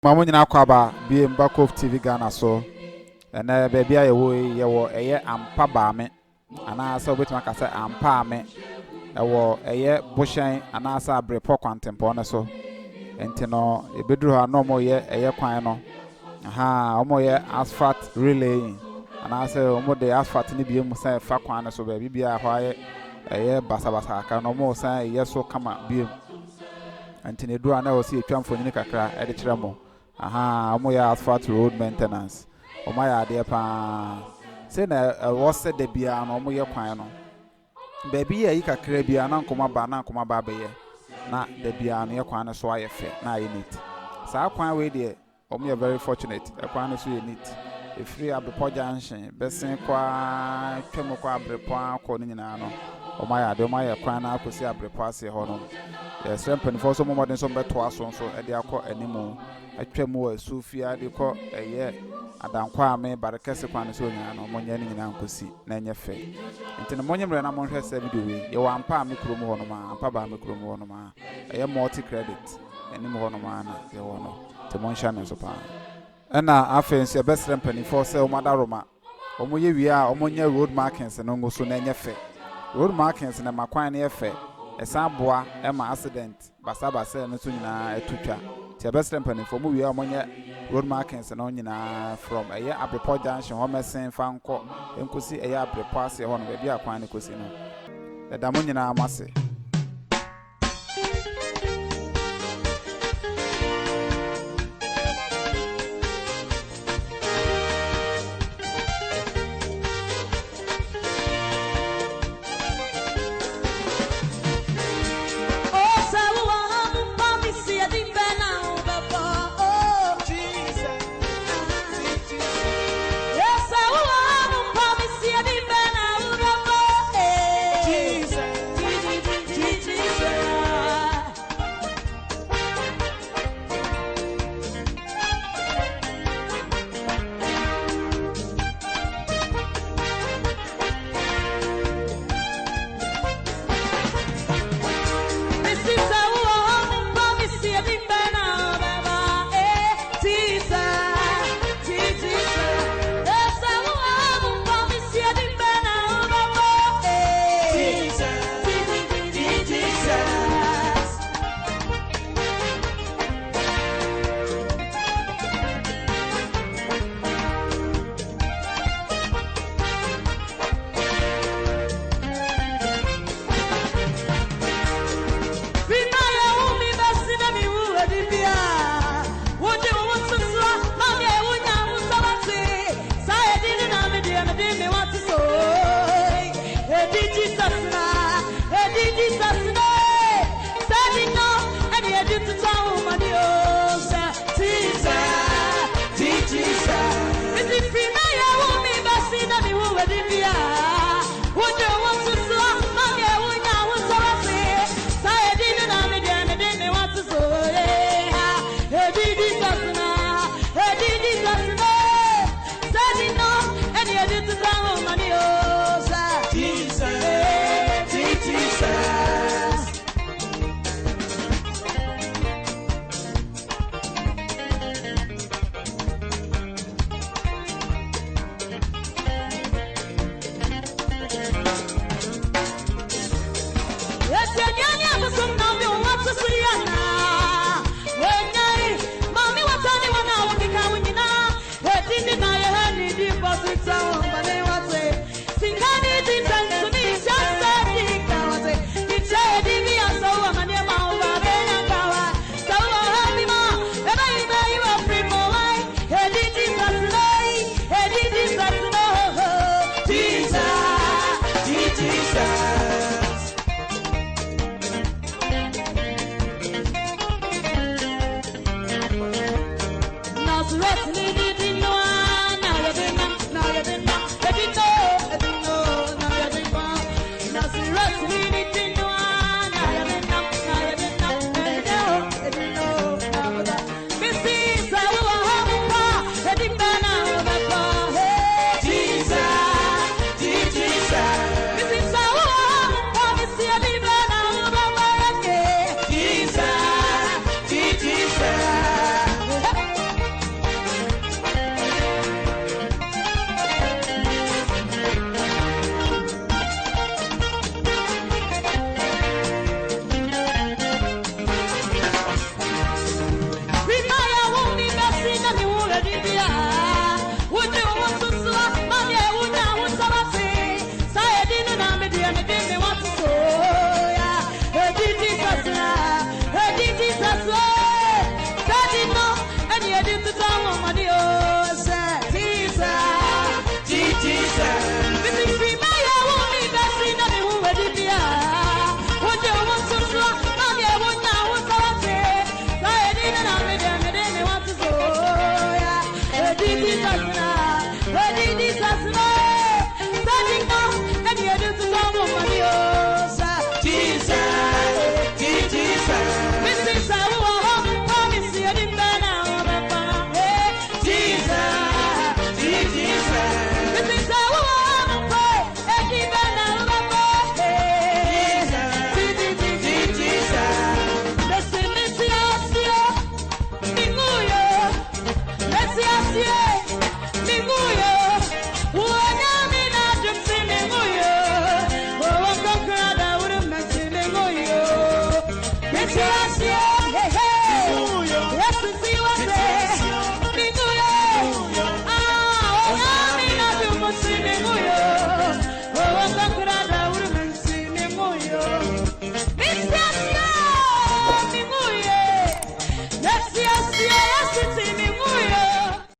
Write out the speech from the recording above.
Mamu nyina kwaba bi mba COVTVGHANA so ena baby ayewo yewo eye Ampabame anasa obetima ka se Ampabame ewo eye Bohyen anasa Abrepo kwantempo ne so enti no ebeduru ha no mo ye eye kwan no aha omo ye asphalt relay anasa omo de asphalt ni bi mu se fa kwan ne so baby bia ho eye basabasa ka no mo se eye so kama bi enti ne duru na o se etwamfo nyini kakra e de kire mo aha omo ya asphalt road maintenance omo ya de pa say na was said de bia na omo ye kwan no baby ya yi kakra bia na nkoma ba be ye na de bia no ye kwan no so aye fe na aye neat sa kwan we de omo ye very fortunate e kwan no so ye neat e free Abrepo junction besen kwa twem kwa Abrepo akọ no nyina no omo ya de omo ye kwan na akosi Abrepo ase ho no yes sempen for so mo modern so beto aso so e de akọ animu atwam wa sufia de kọ eye adankwa ame barekese kwan so nyina no monye nyina nkosi na enye fe ntene monye mre na monhwe se video we ye wa ampa ame krom ho no ma ampa ba ame krom ho no ma eye multi credit enim ho no ma na ye wo no te monhwa ne so pa na afense besre mpanifo se o madaroma omoye wi a omonye road markings no ngo so na enye fe road markings na makwan na ye fe esa boa ema accident basabasa no so nyina etutwa ti abesrem panifo mu wi amonye road markings no nyina from eye Abrepo junction ho mesen fa nko enkosi eye Abrepo ase ho no be bia kwan ne kosi no da mo nyina amase